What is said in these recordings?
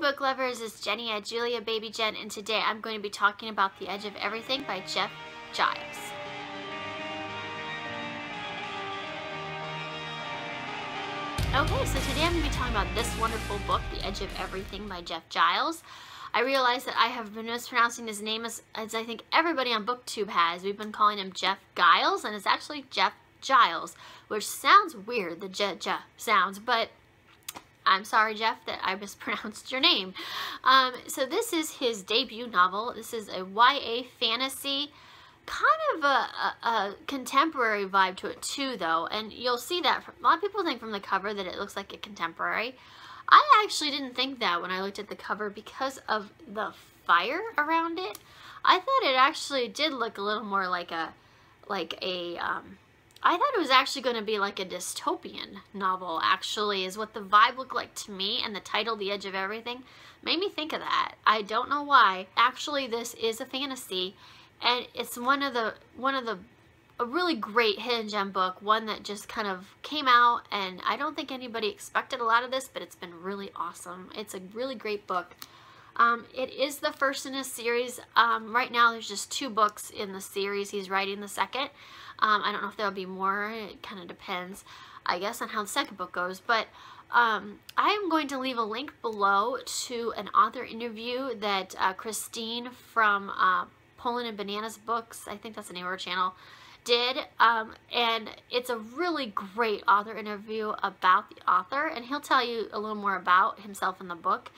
book lovers, it's Jenny at Julia Baby Jen, and today I'm going to be talking about The Edge of Everything by Giles. Okay, so today I'm going to be talking about this wonderful book, The Edge of Everything by Giles. I realize that I have been mispronouncing his name as I think everybody on BookTube has. We've been calling him Giles, and it's actually Giles, which sounds weird, the J sounds, but I'm sorry, Jeff, that I mispronounced your name. So this is his debut novel. This is a YA fantasy, kind of a contemporary vibe to it too, though. And you'll see that a lot of people think from the cover that it looks like a contemporary. I actually didn't think that when I looked at the cover because of the fire around it. I thought it actually did look a little more like I thought it was actually going to be like a dystopian novel, actually, is what the vibe looked like to me, and the title, The Edge of Everything, made me think of that. I don't know why. Actually, this is a fantasy, and it's a really great hidden gem book, one that just kind of came out, and I don't think anybody expected a lot of this, but it's been really awesome. It's a really great book. It is the first in a series. Right now there's just 2 books in the series. He's writing the second. I don't know if there'll be more. It kind of depends, I guess, on how the second book goes. But I am going to leave a link below to an author interview that Christine from Poland and Bananas Books, I think that's the name of her channel, did. And it's a really great author interview about the author, and he'll tell you a little more about himself in the book.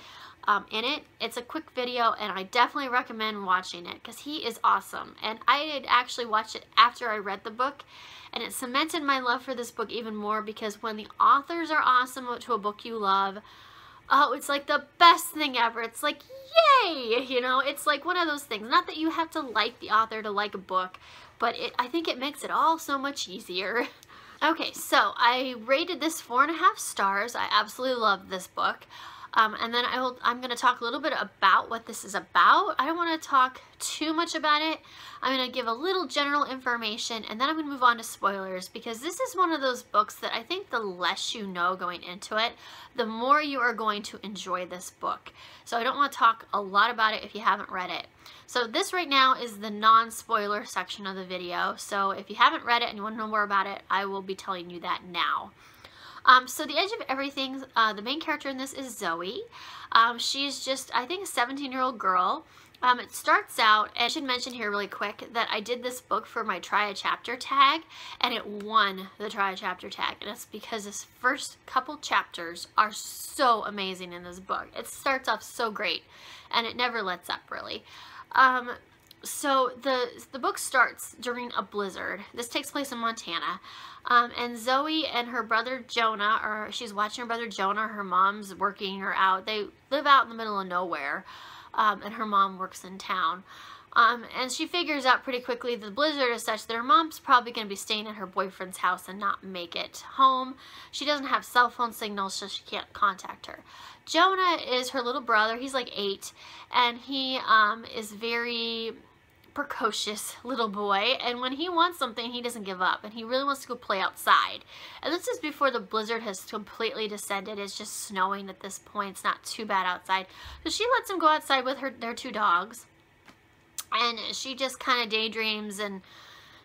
In it. It's a quick video, and I definitely recommend watching it because he is awesome. And I had actually watched it after I read the book, and it cemented my love for this book even more, because when the authors are awesome to a book you love, oh, it's like the best thing ever. It's like, yay! You know, it's like one of those things. Not that you have to like the author to like a book, but I think it makes it all so much easier. Okay, so I rated this 4.5 stars. I absolutely love this book. And then I'm going to talk a little bit about what this is about. I don't want to talk too much about it. I'm going to give a little general information, and then I'm going to move on to spoilers, because this is one of those books that I think the less you know going into it, the more you are going to enjoy this book. So I don't want to talk a lot about it if you haven't read it. So this right now is the non-spoiler section of the video. So if you haven't read it and you want to know more about it, I will be telling you that now. So The Edge of Everything, the main character in this is Zoe. She's just, I think, a 17-year-old girl. It starts out, and I should mention here really quick that I did this book for my Try a Chapter tag, and it won the Try a Chapter tag. And it's because this first couple chapters are so amazing in this book. It starts off so great, and it never lets up, really. So the book starts during a blizzard. This takes place in Montana. And Zoe and her brother Jonah, she's watching her brother Jonah, her mom's working her out. They live out in the middle of nowhere, and her mom works in town. And she figures out pretty quickly that the blizzard is such that her mom's probably going to be staying at her boyfriend's house and not make it home. She doesn't have cell phone signals, so she can't contact her. Jonah is her little brother. He's like 8, and he is very precocious little boy, and when he wants something, he doesn't give up, and he really wants to go play outside. And this is before the blizzard has completely descended. It's just snowing at this point. It's not too bad outside, so she lets him go outside with their 2 dogs, and she just kind of daydreams, and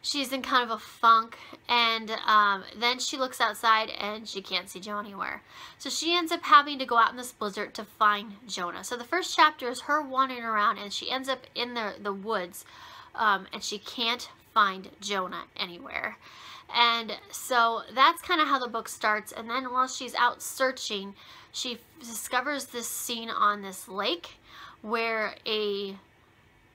she's in kind of a funk. And then she looks outside and she can't see Joe anywhere, so she ends up having to go out in this blizzard to find Jonah. So the first chapter is her wandering around, and she ends up in the woods, and she can't find Jonah anywhere. And so that's kind of how the book starts. And then while she's out searching, she discovers this scene on this lake where a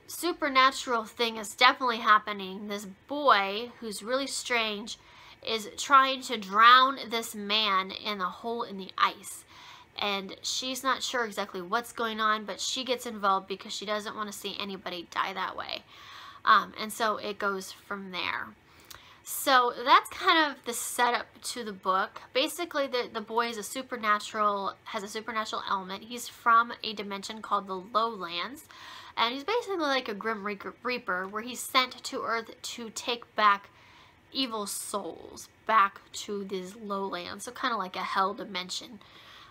supernatural thing is definitely happening. This boy, who's really strange, is trying to drown this man in a hole in the ice. And she's not sure exactly what's going on, but she gets involved because she doesn't want to see anybody die that way. And so it goes from there. So that's kind of the setup to the book. Basically, the boy is has a supernatural element. He's from a dimension called the Lowlands. And he's basically like a Grim Reaper, where he's sent to Earth to take back evil souls back to these lowlands. So kind of like a hell dimension.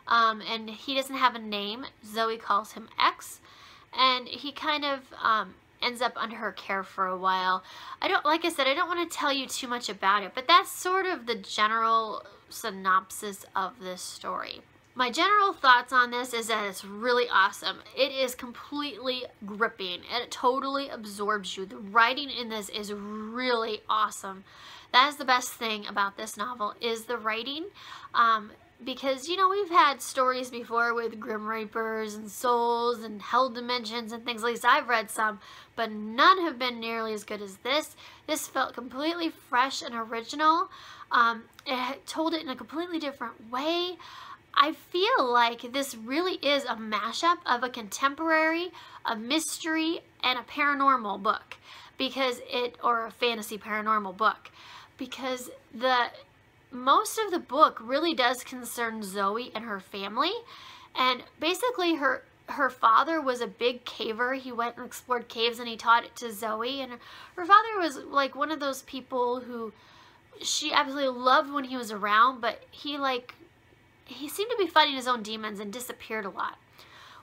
and he doesn't have a name. Zoe calls him X, and he kind of ends up under her care for a while. Like I said, I don't want to tell you too much about it, but that's sort of the general synopsis of this story. My general thoughts on this is that it's really awesome. It is completely gripping. It totally absorbs you. The writing in this is really awesome. That is the best thing about this novel, is the writing. Because, you know, we've had stories before with Grim Reapers and Souls and Hell Dimensions and things. At least I've read some, but none have been nearly as good as this. This felt completely fresh and original. It told it in a completely different way. I feel like this really is a mashup of a contemporary, a mystery, and a paranormal book, or a fantasy paranormal book, because most of the book really does concern Zoe and her family. And basically her father was a big caver. He went and explored caves, and he taught it to Zoe, and her father was like one of those people who she absolutely loved when he was around, but he seemed to be fighting his own demons and disappeared a lot.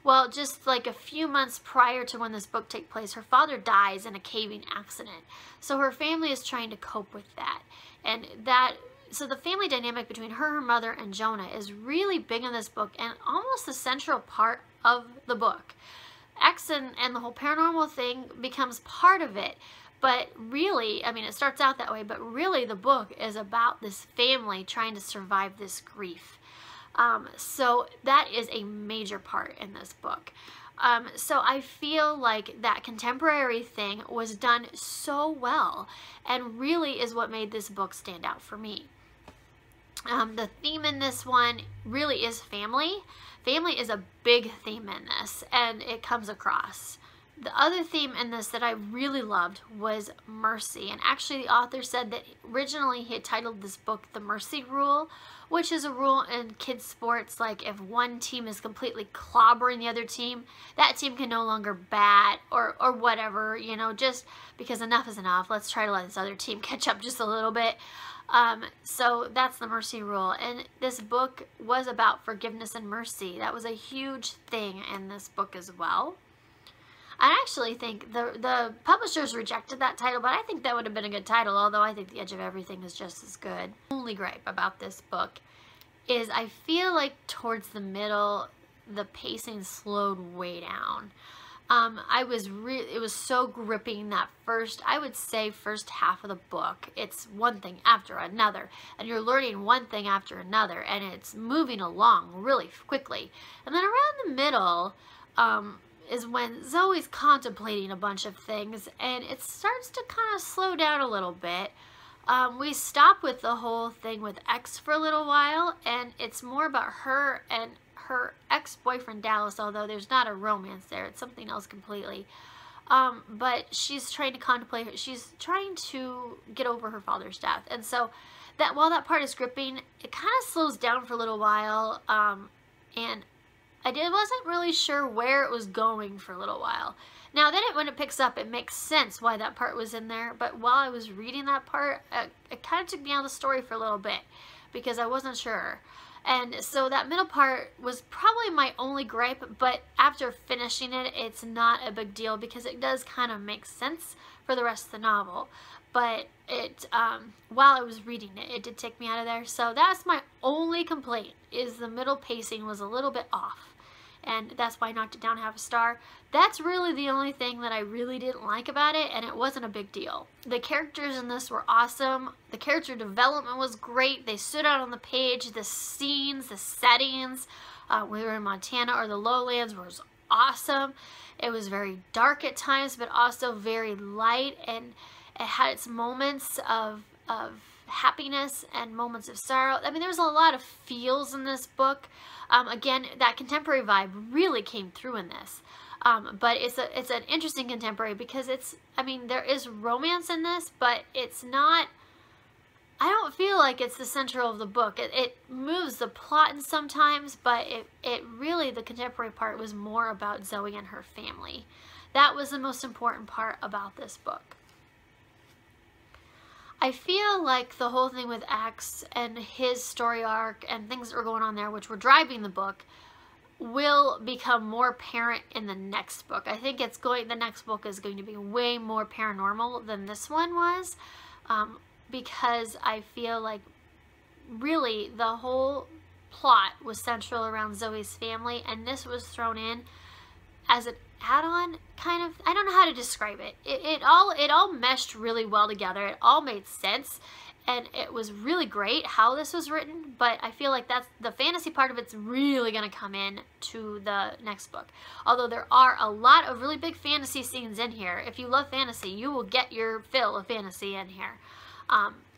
Well, just like a few months prior to when this book takes place, her father dies in a caving accident. So her family is trying to cope with that. And so the family dynamic between her mother, and Jonah is really big in this book, and almost the central part of the book. X and the whole paranormal thing becomes part of it. But really, I mean, it starts out that way, but really the book is about this family trying to survive this grief. So that is a major part in this book. So I feel like that contemporary thing was done so well, and really is what made this book stand out for me. The theme in this one really is family. Family is a big theme in this, and it comes across. The other theme in this that I really loved was mercy. And actually the author said that originally he had titled this book The Mercy Rule, which is a rule in kids sports, like if one team is completely clobbering the other team, that team can no longer bat or whatever, you know, just because enough is enough. Let's try to let this other team catch up just a little bit. So that's the mercy rule. And this book was about forgiveness and mercy. That was a huge thing in this book as well. I actually think the publishers rejected that title, but I think that would have been a good title, although I think The Edge of Everything is just as good. The only gripe about this book is I feel like towards the middle, the pacing slowed way down. It was so gripping that I would say first half of the book. It's one thing after another, and you're learning one thing after another, and it's moving along really quickly. And then around the middle, is when Zoe's contemplating a bunch of things, and it starts to kind of slow down a little bit. We stop with the whole thing with X for a little while, and it's more about her and her ex-boyfriend Giles, although there's not a romance there. It's something else completely. But she's trying to contemplate, she's trying to get over her father's death. And so while that part is gripping, it kind of slows down for a little while, and I wasn't really sure where it was going for a little while. Now then when it picks up, it makes sense why that part was in there, but while I was reading that part, it kind of took me out of the story for a little bit because I wasn't sure. And so that middle part was probably my only gripe, but after finishing it, it's not a big deal because it does kind of make sense for the rest of the novel. But while I was reading it, it did take me out of there. So that's my only complaint, is the middle pacing was a little bit off. And that's why I knocked it down half a star. That's really the only thing that I really didn't like about it, and it wasn't a big deal. The characters in this were awesome. The character development was great. They stood out on the page. The scenes, the settings, whether we were in Montana or the lowlands, was awesome. It was very dark at times, but also very light, and it had its moments of happiness and moments of sorrow. I mean, there was a lot of feels in this book. Again, that contemporary vibe really came through in this. But it's an interesting contemporary because there is romance in this, but it's not, I don't feel like it's the center of the book. It moves the plot in sometimes, but it really, the contemporary part was more about Zoe and her family. That was the most important part about this book. I feel like the whole thing with X and his story arc and things that were going on there, which were driving the book, will become more apparent in the next book. I think the next book is going to be way more paranormal than this one was, because I feel like really the whole plot was central around Zoe's family, and this was thrown in as an add-on, kind of. I don't know how to describe it. It all meshed really well together. It all made sense, and it was really great how this was written, but I feel like that's the fantasy part of it's really going to come in to the next book. Although there are a lot of really big fantasy scenes in here. If you love fantasy, you will get your fill of fantasy in here.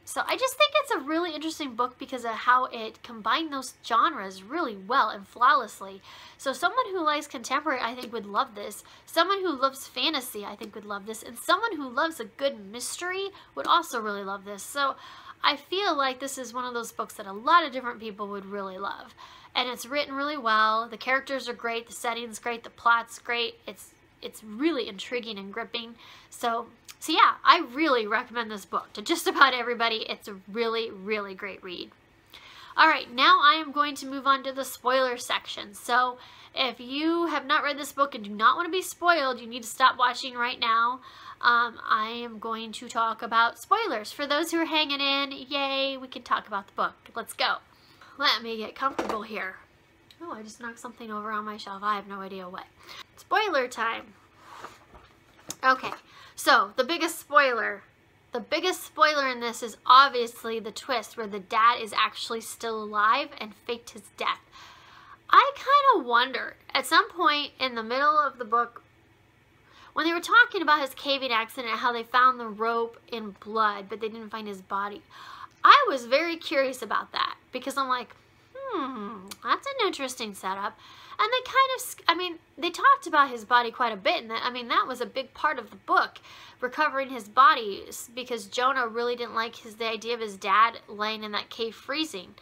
So I just think it's a really interesting book because of how it combined those genres really well and flawlessly. So someone who likes contemporary, I think, would love this. Someone who loves fantasy, I think, would love this. And someone who loves a good mystery would also really love this. So I feel like this is one of those books that a lot of different people would really love. And it's written really well. The characters are great. The setting's great. The plot's great. It's really intriguing and gripping. So yeah, I really recommend this book to just about everybody. It's a really, really great read. Alright, now I am going to move on to the spoiler section. So if you have not read this book and do not want to be spoiled, you need to stop watching right now. I am going to talk about spoilers. For those who are hanging in, yay, we can talk about the book. Let's go. Let me get comfortable here. Oh, I just knocked something over on my shelf. I have no idea what. Spoiler time. Okay, so the biggest spoiler in this is obviously the twist where the dad is actually still alive and faked his death. I kind of wondered at some point in the middle of the book when they were talking about his caving accident and how they found the rope in blood but they didn't find his body. I was very curious about that because I'm like, that's an interesting setup. And they kind of, I mean, they talked about his body quite a bit, and that was a big part of the book, recovering his body, because Jonah really didn't like the idea of his dad laying in that cave freezing.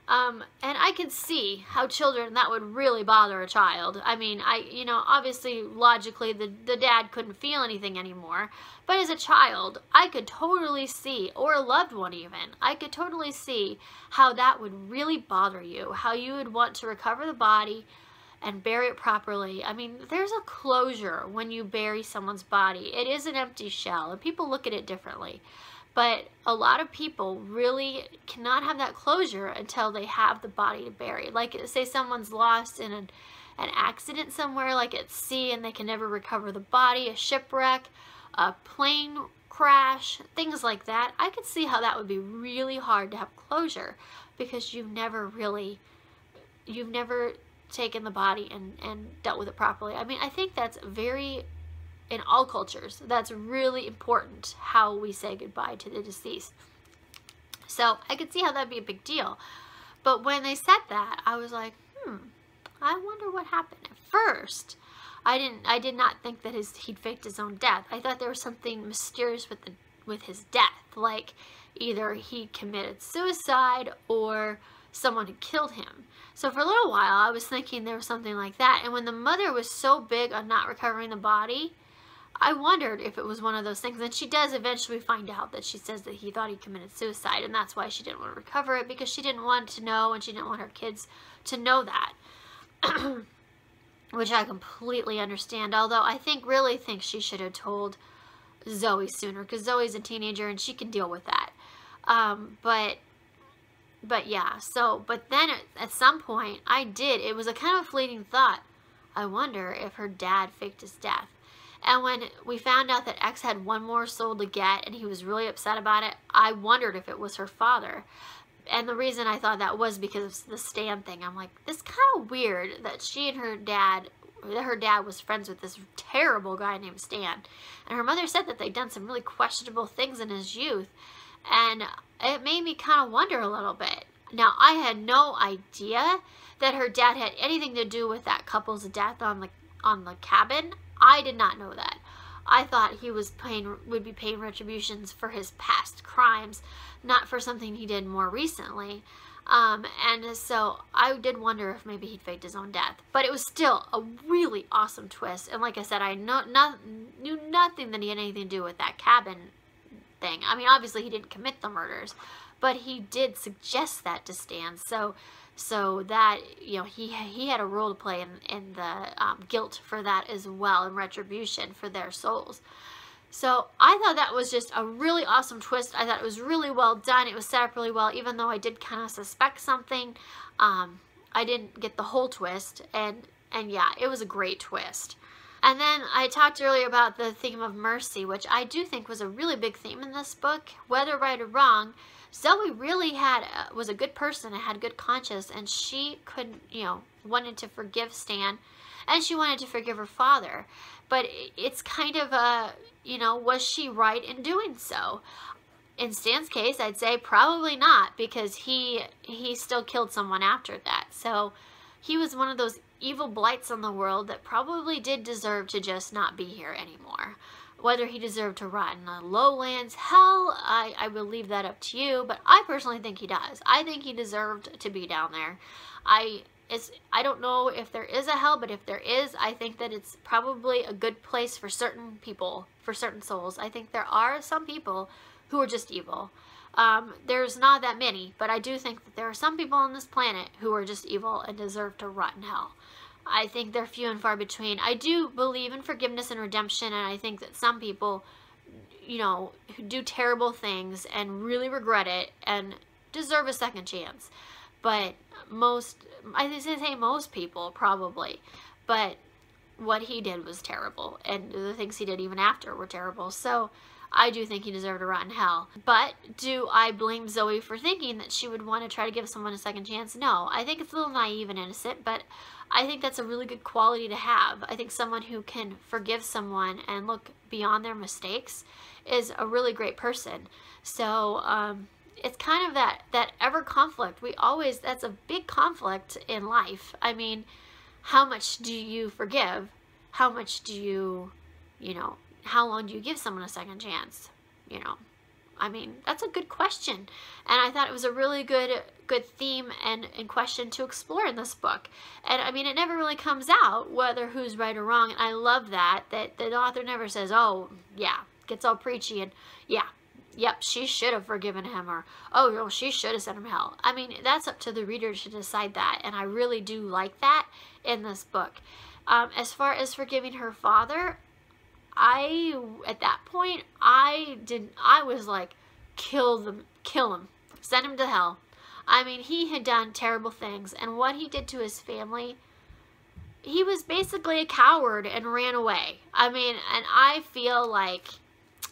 And I could see how that would really bother a child. I mean, obviously, logically, the dad couldn't feel anything anymore. But as a child, I could totally see, or a loved one even, I could totally see how that would really bother you. How you would want to recover the body and bury it properly. I mean, there's a closure when you bury someone's body. It is an empty shell, and people look at it differently. But a lot of people really cannot have that closure until they have the body to bury. Like, say someone's lost in an accident somewhere, like at sea, and they can never recover the body, a shipwreck, a plane crash, things like that. I could see how that would be really hard to have closure because you've never taken the body and dealt with it properly. I mean, I think that's in all cultures, that's really important, how we say goodbye to the deceased. So I could see how that'd be a big deal. But when they said that, I was like, I wonder what happened. At first, I did not think that he'd faked his own death. I thought there was something mysterious with his death, like either he committed suicide or someone had killed him. So for a little while, I was thinking there was something like that. And when the mother was so big on not recovering the body, I wondered if it was one of those things. And she does eventually find out that she says that he thought he committed suicide, and that's why she didn't want to recover it, because she didn't want to know, and she didn't want her kids to know that. Which I completely understand, although I really think she should have told Zoe sooner, because Zoe's a teenager and she can deal with that. But yeah, but then at some point, it was a kind of fleeting thought. I wonder if her dad faked his death. And when we found out that X had one more soul to get and he was really upset about it, I wondered if it was her father. And the reason I thought that was because of the Stan thing. I'm like, this is kind of weird that she and her dad was friends with this terrible guy named Stan. And her mother said that they'd done some really questionable things in his youth. And it made me kind of wonder a little bit. Now, I had no idea that her dad had anything to do with that couple's death on the cabin. I did not know that. I thought he would be paying retributions for his past crimes, not for something he did more recently. And so I did wonder if maybe he'd faked his own death. But it was still a really awesome twist. And like I said, I knew nothing that he had anything to do with that cabin thing. I mean, obviously he didn't commit the murders, but he did suggest that to Stan. So that, you know, he had a role to play in the guilt for that as well, and retribution for their souls. So I thought that was just a really awesome twist. I thought it was really well done. It was set up really well, even though I did kind of suspect something. I didn't get the whole twist, and yeah, it was a great twist. And then I talked earlier about the theme of mercy, which I do think was a really big theme in this book. Whether right or wrong, Zoe really was a good person and had a good conscience, and she could, you know, wanted to forgive Stan, and she wanted to forgive her father. But it's kind of a, you know, was she right in doing so? In Stan's case, I'd say probably not, because he still killed someone after that. So he was one of those evil blights on the world that probably did deserve to just not be here anymore. Whether he deserved to rot in the lowlands, hell, I will leave that up to you, but I personally think he does. I think he deserved to be down there. I don't know if there is a hell, but if there is, I think that it's probably a good place for certain people, for certain souls. I think there are some people who are just evil. There's not that many, but I do think that there are some people on this planet who are just evil and deserve to rot in hell. I think they're few and far between. I do believe in forgiveness and redemption, and I think that some people, you know, who do terrible things and really regret it and deserve a second chance. But I say most people probably, but what he did was terrible, and the things he did even after were terrible. So I do think he deserved a rotten hell. But do I blame Zoe for thinking that she would want to try to give someone a second chance? No. I think it's a little naive and innocent, but I think that's a really good quality to have. I think someone who can forgive someone and look beyond their mistakes is a really great person. So it's kind of that ever conflict. That's a big conflict in life. I mean, how much do you forgive? How much do you know, how long do you give someone a second chance? You know, I mean, that's a good question. And I thought it was a really good theme and question to explore in this book. And I mean, it never really comes out whether who's right or wrong. And I love that the author never says, oh, yeah, gets all preachy and, yeah, yep, she should have forgiven him, or, oh, no, she should have sent him hell. I mean, that's up to the reader to decide that, and I really do like that in this book. As far as forgiving her father, at that point, I was like, kill him, send him to hell. I mean, he had done terrible things, and what he did to his family, he was basically a coward and ran away. I mean, and I feel like,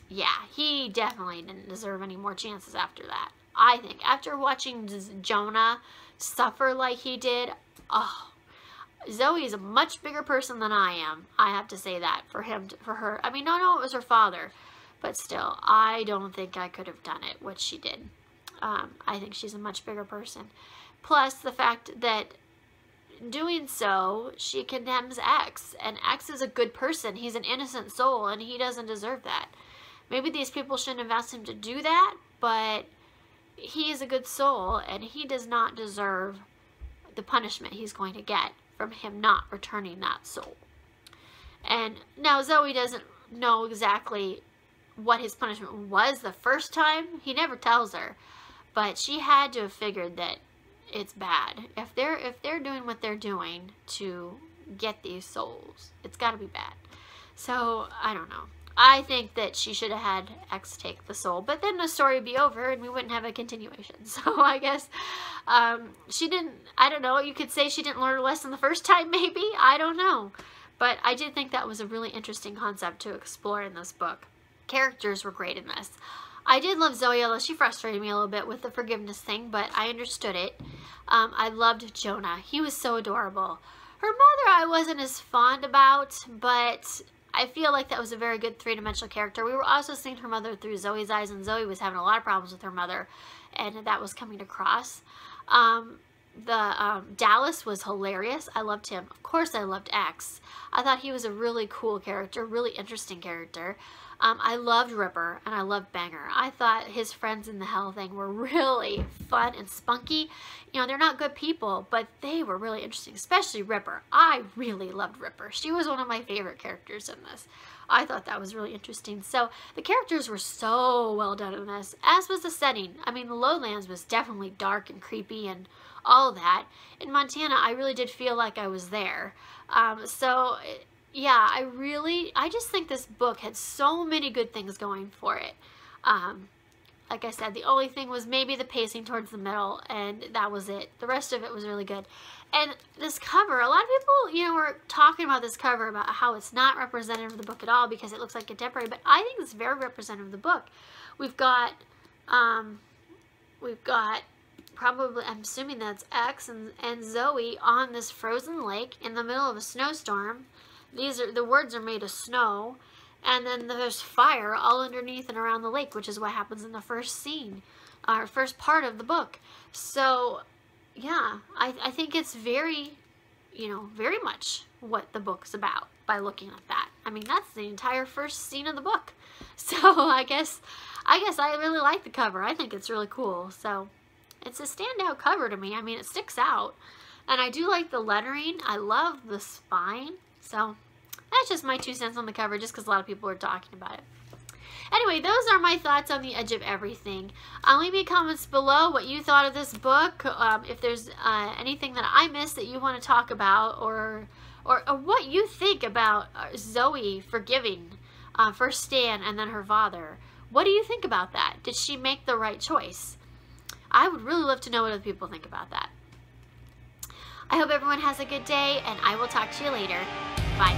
yeah, he definitely didn't deserve any more chances after that. I think after watching Jonah suffer like he did, oh, Zoe's a much bigger person than I am. I have to say that for her. I mean, no, it was her father, but still, I don't think I could have done it, what she did. I think she's a much bigger person. Plus the fact that doing so, she condemns X, and X is a good person. He's an innocent soul, and he doesn't deserve that. Maybe these people shouldn't have asked him to do that, but he is a good soul, and he does not deserve the punishment he's going to get from him not returning that soul. And now Zoe doesn't know exactly what his punishment was the first time. He never tells her, but she had to have figured that it's bad. If they're doing what they're doing to get these souls, it's got to be bad. So I don't know. I think that she should have had X take the soul, but then the story would be over and we wouldn't have a continuation. So I guess she didn't, I don't know, you could say she didn't learn a lesson the first time maybe, I don't know. But I did think that was a really interesting concept to explore in this book. Characters were great in this. I did love Zoe, although she frustrated me a little bit with the forgiveness thing, but I understood it. I loved Jonah. He was so adorable. Her mother I wasn't as fond about, but I feel like that was a very good three-dimensional character. We were also seeing her mother through Zoe's eyes, and Zoe was having a lot of problems with her mother, and that was coming across. Giles was hilarious. I loved him. Of course I loved X. I thought he was a really cool character, really interesting character. I loved Ripper and I loved Banger. I thought his friends in the hell thing were really fun and spunky. You know, they're not good people, but they were really interesting, especially Ripper. I really loved Ripper. She was one of my favorite characters in this. I thought that was really interesting. So the characters were so well done in this, as was the setting. I mean, the Lowlands was definitely dark and creepy and all that. In Montana, I really did feel like I was there. Yeah, I just think this book had so many good things going for it. Like I said, the only thing was maybe the pacing towards the middle, and that was it. The rest of it was really good. And this cover, a lot of people, you know, were talking about this cover, about how it's not representative of the book at all because it looks like contemporary, but I think it's very representative of the book. We've got probably, I'm assuming that's X and Zoe on this frozen lake in the middle of a snowstorm. The words are made of snow, and then there's fire all underneath and around the lake, which is what happens in the first scene, or first part of the book. So, yeah, I think it's very, you know, very much what the book's about by looking at that. I mean, that's the entire first scene of the book. So I guess I really like the cover. I think it's really cool. So it's a standout cover to me. I mean, it sticks out, and I do like the lettering. I love the spine. So that's just my 2 cents on the cover, just because a lot of people are talking about it. Anyway, those are my thoughts on The Edge of Everything. Leave me comments below what you thought of this book, if there's anything that I missed that you want to talk about, or what you think about Zoe forgiving first Stan and then her father. What do you think about that? Did she make the right choice? I would really love to know what other people think about that. I hope everyone has a good day, and I will talk to you later. Bye.